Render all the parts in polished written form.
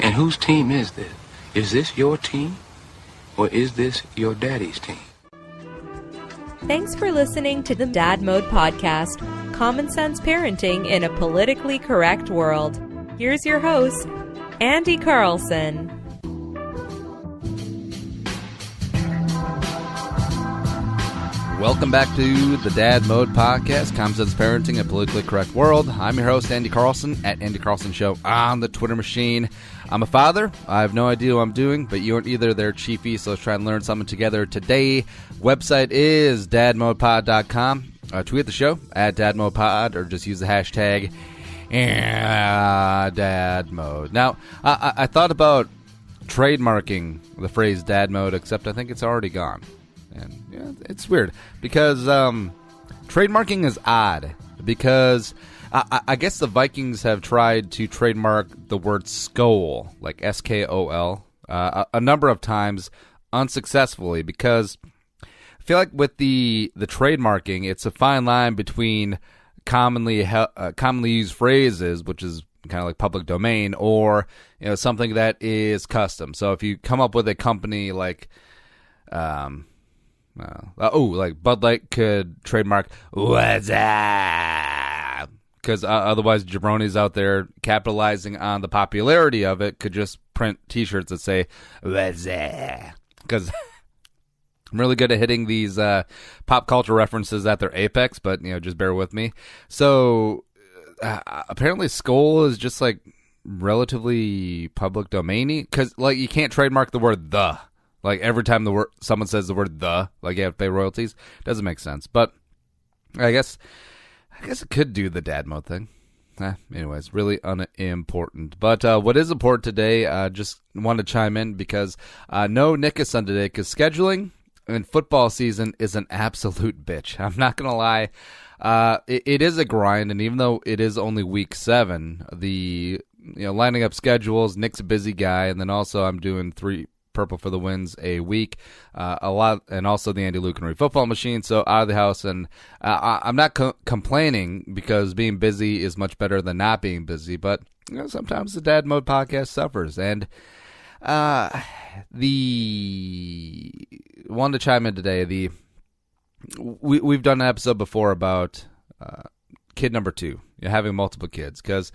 And whose team is this? Is this your team? Or is this your daddy's team? Thanks for listening to the Dad Mode Podcast, common sense parenting in a politically correct world. Here's your host, Andy Carlson. Welcome back to the Dad Mode Podcast, common sense parenting in a politically correct world. I'm your host, Andy Carlson, at Andy Carlson Show on the Twitter machine. I'm a father. I have no idea what I'm doing, but you aren't either. They're chiefy, so let's try and learn something together today. Website is dadmodepod.com. Tweet the show at dadmodepod, or just use the hashtag dadmode. Now, I thought about trademarking the phrase dad mode, except I think it's already gone. And yeah, it's weird because trademarking is odd because I guess the Vikings have tried to trademark the word skol, like S-K-O-L, a number of times unsuccessfully because I feel like with the trademarking, it's a fine line between commonly used phrases, which is kind of like public domain, or something that is custom. So if you come up with a company like like Bud Light could trademark "What's up?" because otherwise jabronis out there capitalizing on the popularity of it could just print T-shirts that say "What's up?" Because I'm really good at hitting these pop culture references at their apex, but just bear with me. So apparently, Skol is just like relatively public domainy because like you can't trademark the word "the." Like, every time someone says the word "the," like you have to pay royalties. Doesn't make sense. But I guess it could do the dad mode thing. Anyways, really unimportant. But what is important today, just wanted to chime in because no Nickerson today because scheduling and football season is an absolute bitch. I'm not going to lie. It is a grind, and even though it is only week 7, the lining up schedules, Nick's a busy guy, and then also I'm doing 3 Purple for the Wins a week, a lot, and also the Andy Lucanary football machine. So out of the house, and I'm not complaining because being busy is much better than not being busy. But sometimes the Dad Mode Podcast suffers, and the one to chime in today. We've done an episode before about kid number 2, having multiple kids, because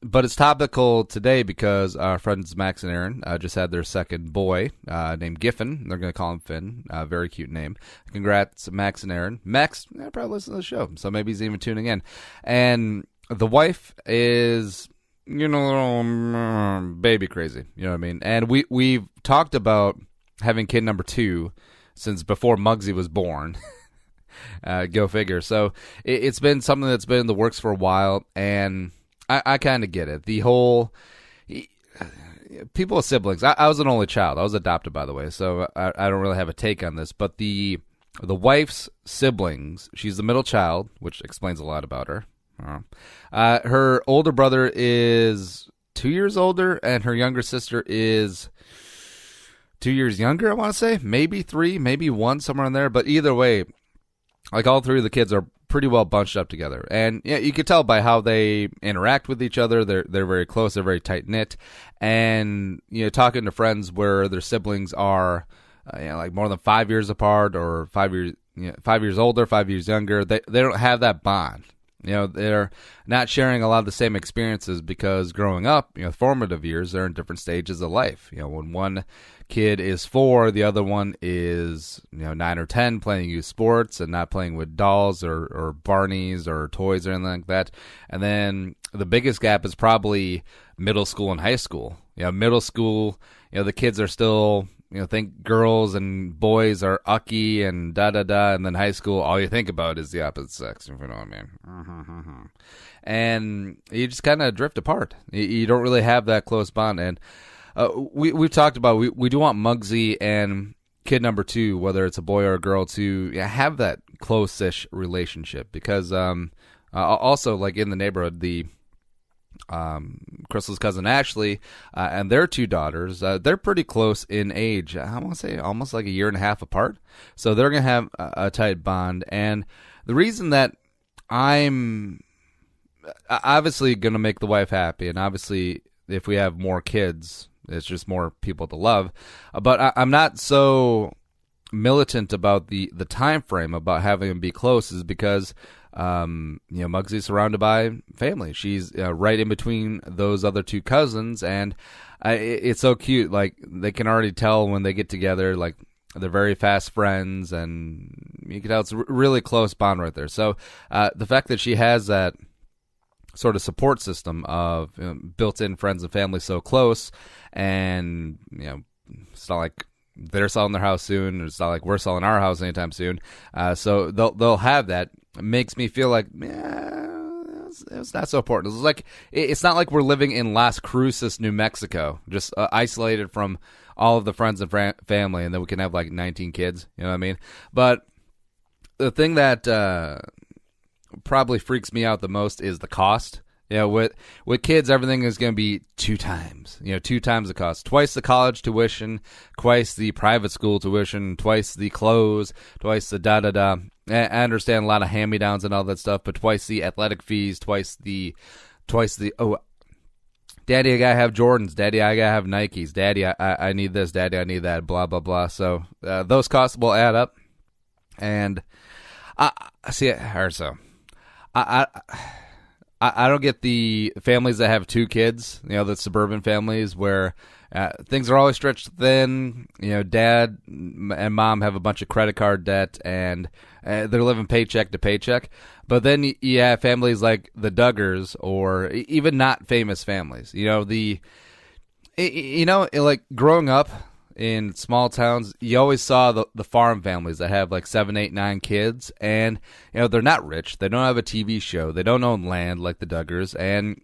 but it's topical today because our friends Max and Aaron just had their second boy named Giffen. They're going to call him Finn. Very cute name. Congrats, Max and Aaron. Max probably listens to the show, so maybe he's even tuning in. And the wife is, baby crazy. You know what I mean? And we've talked about having kid number 2 since before Mugsy was born. Go figure. So it's been something that's been in the works for a while, and I kind of get it. The whole people with siblings. I was an only child. I was adopted, by the way, so I don't really have a take on this. But the wife's siblings, she's the middle child, which explains a lot about her. Her older brother is 2 years older, and her younger sister is 2 years younger, I want to say. Maybe 3, maybe 1, somewhere in there. But either way, like all 3 of the kids are pretty well bunched up together, and you could tell by how they interact with each other. They're very close. They're very tight knit, and talking to friends where their siblings are like more than 5 years apart, or 5 years older, 5 years younger. They don't have that bond. They're not sharing a lot of the same experiences because growing up, formative years, they're in different stages of life. When one kid is 4, the other one is 9 or 10, playing youth sports and not playing with dolls or Barneys or toys or anything like that. And then the biggest gap is probably middle school and high school. Middle school, the kids are still think girls and boys are ucky and da-da-da, and then high school, all you think about is the opposite sex, if you know what I mean. And you just kind of drift apart. You don't really have that close bond. And we've talked about, we do want Mugsy and kid number 2, whether it's a boy or a girl, to have that close-ish relationship. Because also, like in the neighborhood, the Crystal's cousin Ashley and their 2 daughters, they're pretty close in age. I want to say almost like a year and a half apart. So they're going to have a tight bond. And the reason that I'm obviously going to make the wife happy, and obviously if we have more kids, it's just more people to love. But I'm not so militant about the time frame about having them be close, is because Mugsy's surrounded by family. She's right in between those other two cousins, and it's so cute. Like, they can already tell when they get together, like, they're very fast friends, and you can tell it's a really close bond right there. So the fact that she has that sort of support system of built-in friends and family so close, and it's not like they're selling their house soon, it's not like we're selling our house anytime soon. So they'll have that. It makes me feel like, it's not so important. It's not like we're living in Las Cruces, New Mexico, just isolated from all of the friends and family, and then we can have like 19 kids. You know what I mean? But the thing that probably freaks me out the most is the cost. With kids, everything is going to be 2 times. 2 times the cost. Twice the college tuition, twice the private school tuition, twice the clothes, twice the da-da-da. I understand a lot of hand-me-downs and all that stuff, but twice the athletic fees, twice the Daddy, I gotta have Jordans. Daddy, I gotta have Nikes. Daddy, I need this. Daddy, I need that. Blah, blah, blah. So those costs will add up. And I don't get the families that have 2 kids, the suburban families where things are always stretched thin. Dad and mom have a bunch of credit card debt, and they're living paycheck to paycheck. But then you have families like the Duggars, or even not famous families. Like growing up in small towns, you always saw the farm families that have like 7, 8, 9 kids, and they're not rich. They don't have a TV show. They don't own land like the Duggars,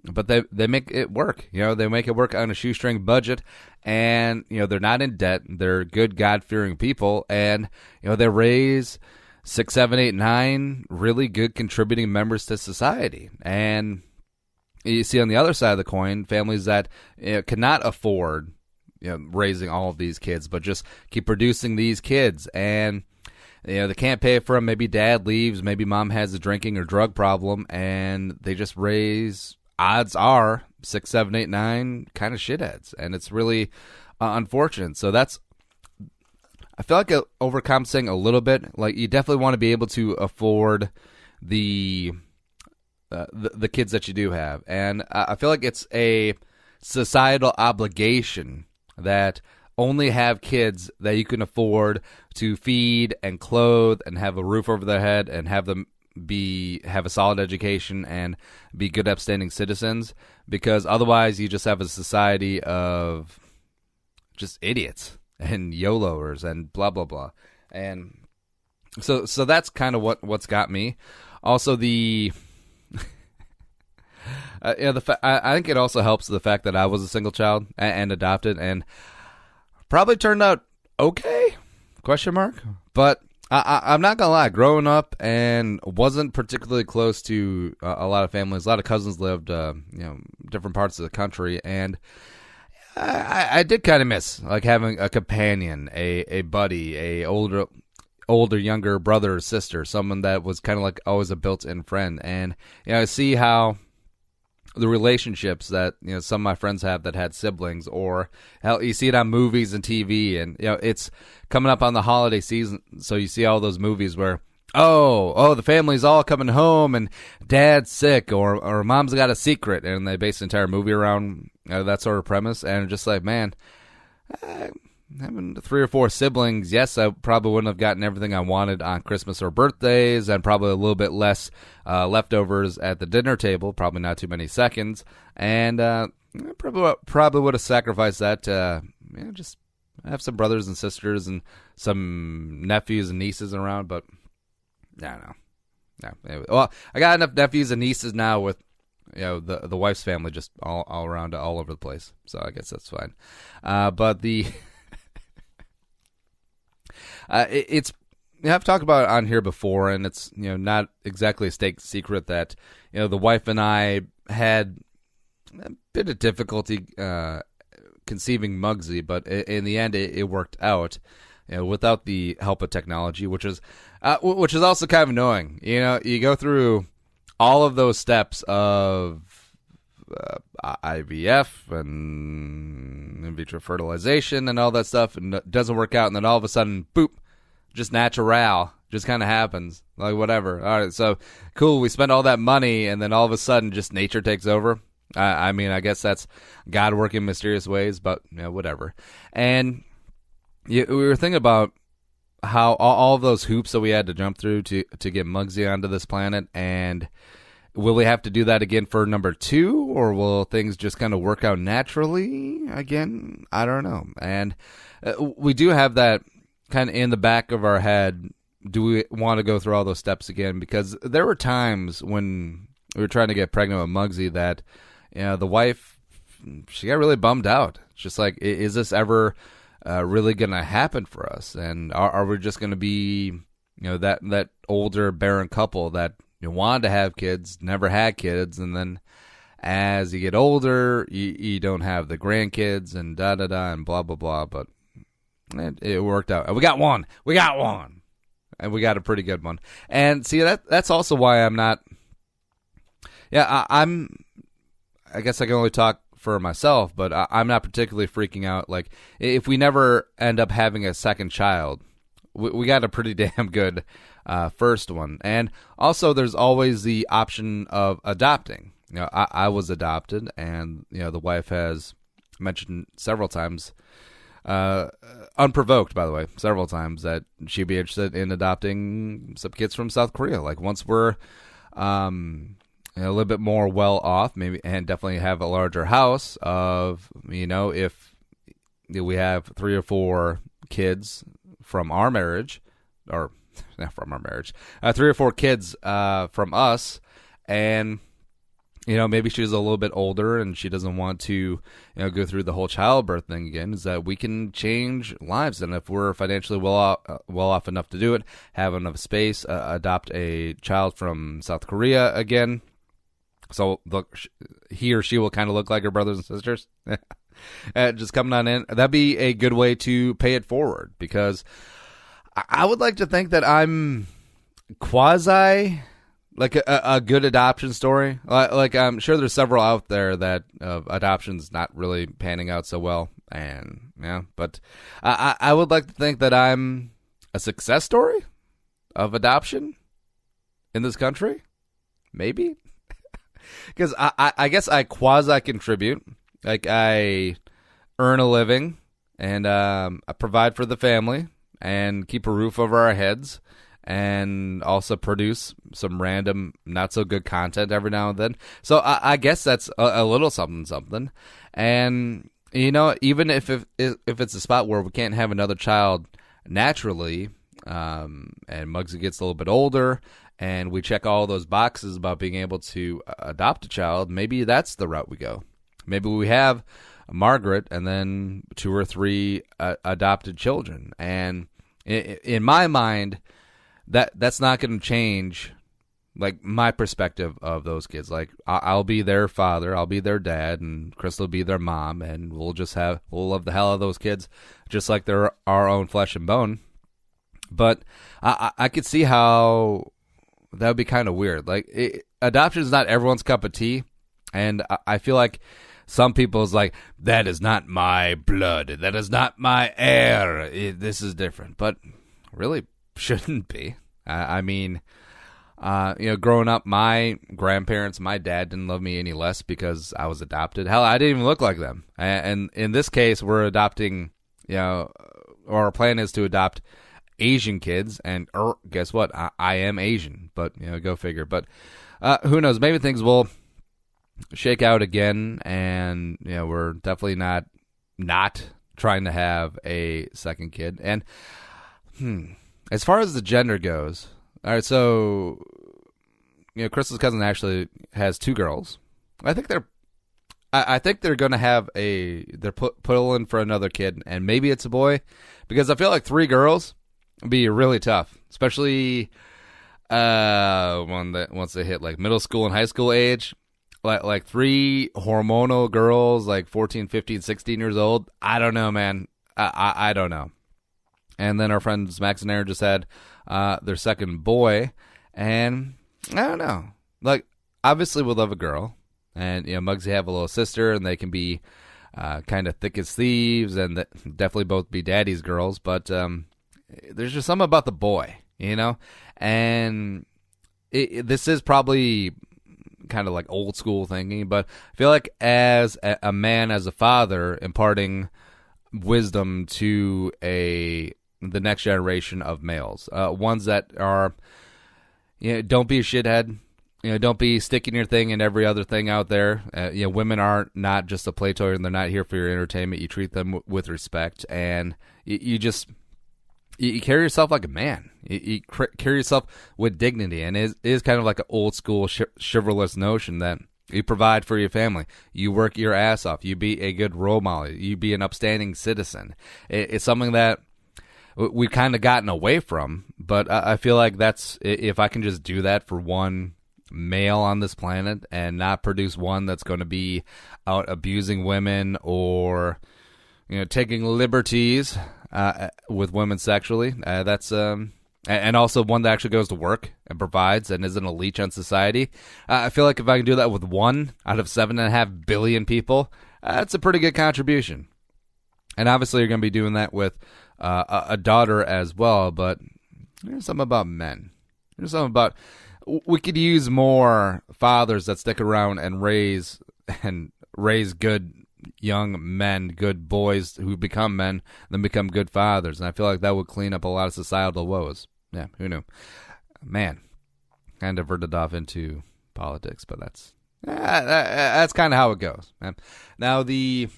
but they make it work. They make it work on a shoestring budget, and they're not in debt. They're good, God-fearing people, and they raise 6, 7, 8, 9 really good contributing members to society. And you see on the other side of the coin, families that cannot afford raising all of these kids, but just keep producing these kids, and they can't pay for them. Maybe dad leaves, maybe mom has a drinking or drug problem, and they just raise, odds are, 6, 7, 8, 9 kind of shitheads, and it's really unfortunate. So I feel like overcompensating a little bit. Like, you definitely want to be able to afford the kids that you do have, and I feel like it's a societal obligation that only have kids that you can afford to feed and clothe and have a roof over their head and have them have a solid education and be good upstanding citizens, because otherwise you just have a society of just idiots and YOLOers and blah blah blah. And so that's kind of what's got me. Also, I think it also helps the fact that I was a single child and adopted, and probably turned out okay? ? But I'm not gonna lie, growing up and wasn't particularly close to a lot of families. A lot of cousins lived, different parts of the country, and I did kind of miss like having a companion, a buddy, a older, younger brother or sister, someone that was kind of like always a built-in friend. And I see how the relationships that some of my friends have that had siblings, or hell, you see it on movies and TV, and it's coming up on the holiday season, so you see all those movies where the family's all coming home and dad's sick, or mom's got a secret, and they base the entire movie around that sort of premise. And just like, man, having 3 or 4 siblings, yes, I probably wouldn't have gotten everything I wanted on Christmas or birthdays, and probably a little bit less leftovers at the dinner table, probably not too many seconds, and probably would have sacrificed that to just have some brothers and sisters and some nephews and nieces around. But I don't know. Anyway, well, I got enough nephews and nieces now with the wife's family just all around, all over the place, so I guess that's fine. But the I've talked about it on here before, and it's not exactly a state secret that the wife and I had a bit of difficulty conceiving Mugsy, but in the end it worked out without the help of technology, which is also kind of annoying. You go through all of those steps of IVF and in vitro fertilization and all that stuff, and it doesn't work out, and then all of a sudden, boop, just natural, just kind of happens, like whatever. All right, so cool, we spent all that money, and then all of a sudden, just nature takes over. I mean, I guess that's God working in mysterious ways, but whatever. And we were thinking about how all of those hoops that we had to jump through to get Mugsy onto this planet, and will we have to do that again for number 2, or will things just kind of work out naturally again? I don't know. And we do have that kind of in the back of our head. Do we want to go through all those steps again? Because there were times when we were trying to get pregnant with Mugsy that, the wife, she got really bummed out. It's just like, is this ever really going to happen for us? And are we just going to be, that older barren couple that wanted to have kids, never had kids, and then as you get older, you don't have the grandkids and da-da-da and blah, blah, blah. But it worked out. We got one. And we got a pretty good one. And see, that's also why I'm not, I guess I can only talk for myself, but I'm not particularly freaking out. Like, if we never end up having a second child, we got a pretty damn good first one. And also, there's always the option of adopting. I was adopted, and the wife has mentioned several times, unprovoked, by the way, several times, that she'd be interested in adopting some kids from South Korea. Like, once we're a little bit more well off, maybe, and definitely have a larger house of, if we have 3 or 4 kids from our marriage, or not from our marriage, 3 or 4 kids from us, and maybe she's a little bit older and she doesn't want to go through the whole childbirth thing again, is that we can change lives. And if we're financially well off enough to do it, have enough space, adopt a child from South Korea again. So look, he or she will kind of look like her brothers and sisters. Just coming on in. That'd be a good way to pay it forward, because I would like to think that I'm quasi like a good adoption story. Like I'm sure there's several out there that adoption's not really panning out so well. And but I would like to think that I'm a success story of adoption in this country. Maybe. Because I guess I quasi-contribute. Like, I earn a living, and I provide for the family, and keep a roof over our heads, and also produce some random not-so-good content every now and then. So I guess that's a little something. And, even if it's a spot where we can't have another child naturally, and Mugsy gets a little bit older, and we check all those boxes about being able to adopt a child, maybe that's the route we go. Maybe we have Margaret and then 2 or 3 adopted children. And in my mind, that's not going to change, like, my perspective of those kids. Like, I'll be their father, I'll be their dad, and Crystal will be their mom, and we'll love the hell out of those kids just like they're our own flesh and bone. But I could see how that would be kind of weird. Like, adoption is not everyone's cup of tea, and I feel like some people's like, that is not my blood, that is not my air, this is different. But really shouldn't be. I mean, growing up, my grandparents, my dad didn't love me any less because I was adopted. Hell, I didn't even look like them. And in this case, we're adopting, or our plan is to adopt Asian kids, and guess what? I am Asian, but go figure. But who knows? Maybe things will shake out again, and we're definitely not trying to have a second kid. And as far as the gender goes, all right. So Crystal's cousin actually has 2 girls. I think they're going to have they're pulling for another kid, and maybe it's a boy, because I feel like 3 girls be really tough, especially once they hit like middle school and high school age. Like 3 hormonal girls, like 14, 15, 16 years old. I don't know, man. I don't know. And then our friends Max and Aaron just had their second boy, and I don't know. Like, obviously we'll love a girl, And, Mugsy have a little sister, and they can be kind of thick as thieves, and definitely both be daddy's girls. But there's just something about the boy, And this is probably kind of like old school thinking, but I feel like as a man, as a father, imparting wisdom to the next generation of males, ones that are, don't be a shithead. Don't be sticking your thing in every other thing out there. Women are not just a play toy, and they're not here for your entertainment. You treat them with respect, and you carry yourself like a man. You carry yourself with dignity, and it is kind of like an old school chivalrous notion that you provide for your family. You work your ass off. You be a good role model. You be an upstanding citizen. It's something that we've kind of gotten away from, but I feel like if I can just do that for one male on this planet and not produce one that's going to be out abusing women or taking liberties with women sexually, that's and also one that actually goes to work and provides and isn't a leech on society. I feel like if I can do that with 1 out of 7.5 billion people, that's a pretty good contribution. And obviously you're going to be doing that with a daughter as well, but there's something about men. There's something about, we could use more fathers that stick around and raise good young men, good boys who become men, then become good fathers. And I feel like that would clean up a lot of societal woes. Yeah, who knew? Man, kind of diverted off into politics, but that's kind of how it goes, man. Now, here's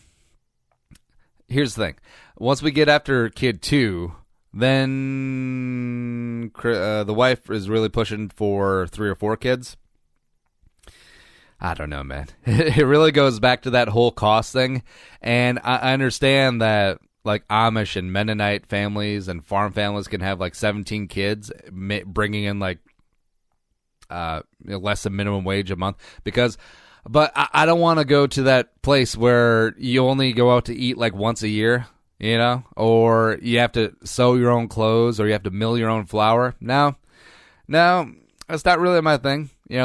the thing. Once we get after kid 2, then the wife is really pushing for 3 or 4 kids. I don't know, man. It really goes back to that whole cost thing. And I understand that like Amish and Mennonite families and farm families can have like 17 kids, bringing in like less than minimum wage a month. But I don't want to go to that place where you only go out to eat like once a year, or you have to sew your own clothes or you have to mill your own flour. No, that's not really my thing. You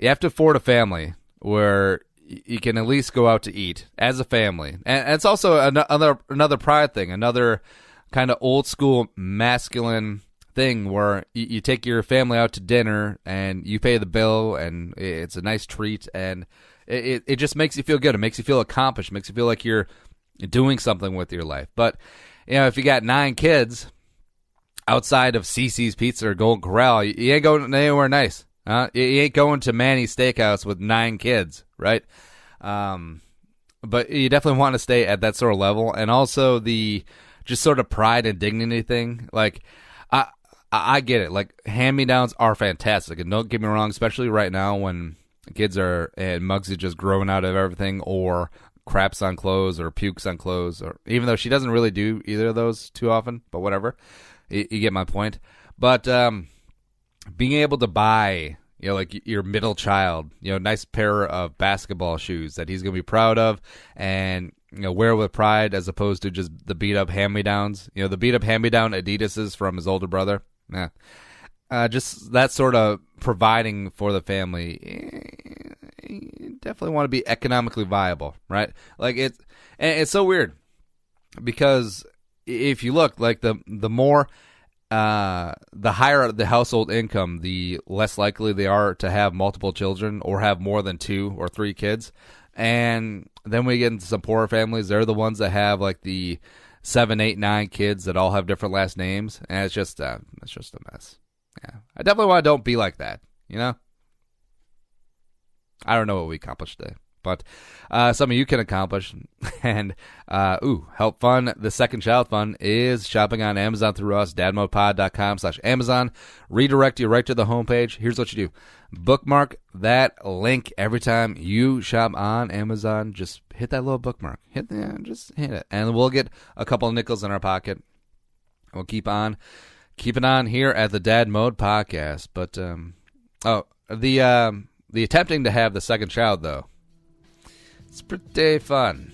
have to afford a family where you can at least go out to eat as a family. And it's also another pride thing, another kind of old school masculine thing where you take your family out to dinner and you pay the bill and it's a nice treat and it just makes you feel good. It makes you feel accomplished. It makes you feel like you're doing something with your life. But, if you got 9 kids outside of CC's Pizza or Golden Corral, you ain't going anywhere nice. You ain't going to Manny's Steakhouse with 9 kids, right? But you definitely want to stay at that sort of level. And also the just sort of pride and dignity thing. Like, I get it. Like, hand-me-downs are fantastic. And don't get me wrong, especially right now when kids and Mugsy just growing out of everything or craps on clothes or pukes on clothes. Or even though she doesn't really do either of those too often, but whatever. You get my point. But being able to buy, like your middle child, nice pair of basketball shoes that he's going to be proud of and, wear with pride as opposed to just the beat-up hand-me-downs. The beat-up hand-me-down Adidas's from his older brother. Yeah. Just that sort of providing for the family. You definitely want to be economically viable, right? Like it's so weird because if you look, like the more, the higher the household income, the less likely they are to have multiple children or have more than 2 or 3 kids. And then we get into some poorer families. They're the ones that have like the 7, 8, 9 kids that all have different last names, and it's just a mess. Yeah, I definitely want to don't be like that. I don't know what we accomplished today, but some of you can accomplish. And help fund the second child fund is shopping on Amazon through us. dadmodepod.com/Amazon. Redirect you right to the homepage. Here's what you do: bookmark that link every time you shop on Amazon. Just hit that little bookmark. Just hit it, and we'll get a couple of nickels in our pocket. We'll keep it on here at the Dad Mode Podcast. But the attempting to have the second child, though, it's pretty fun.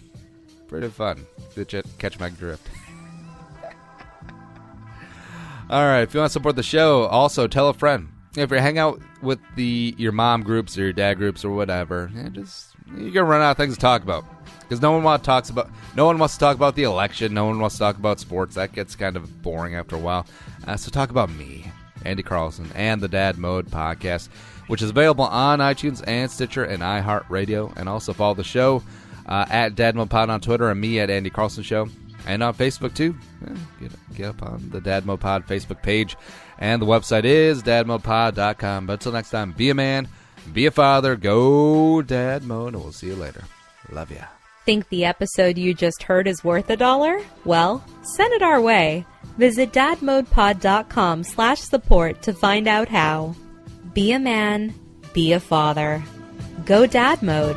Pretty fun. Did you catch my drift? All right. If you want to support the show, also tell a friend. if you hang out with your mom groups or your dad groups or whatever, you're gonna run out of things to talk about. Because no one wants to talk about the election. No one wants to talk about sports. That gets kind of boring after a while. So talk about me, Andy Carlson, and the Dad Mode Podcast, which is available on iTunes and Stitcher and iHeartRadio. And also follow the show at Dad Mode Pod on Twitter and me at Andy Carlson Show. And on Facebook, too. Get up on the Dad Mode Pod Facebook page. And the website is dadmodepod.com. But until next time, be a man, be a father, go Dad Mode, and we'll see you later. Love ya. Think the episode you just heard is worth $1? Well, send it our way. Visit dadmodepod.com/support to find out how. Be a man, be a father. Go Dad Mode.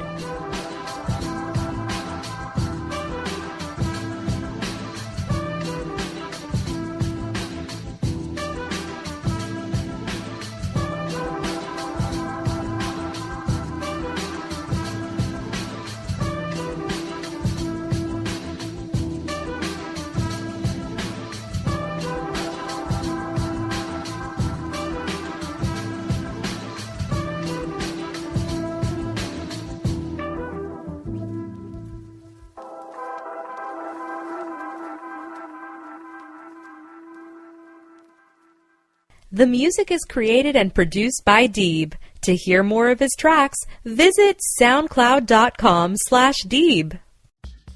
The music is created and produced by Deeb. To hear more of his tracks, visit soundcloud.com/Deeb.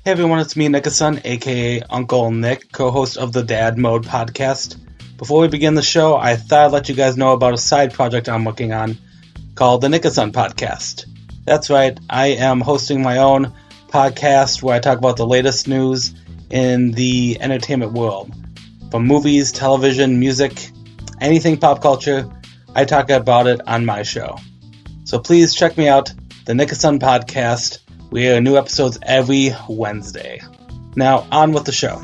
Hey everyone, it's me, Nickason, aka Uncle Nick, co-host of the Dad Mode Podcast. Before we begin the show, I thought I'd let you guys know about a side project I'm working on called the Nickason Podcast. That's right, I am hosting my own podcast where I talk about the latest news in the entertainment world. From movies, television, music, anything pop culture, I talk about it on my show. So please check me out, the Nickason Podcast. We air new episodes every Wednesday. Now, on with the show.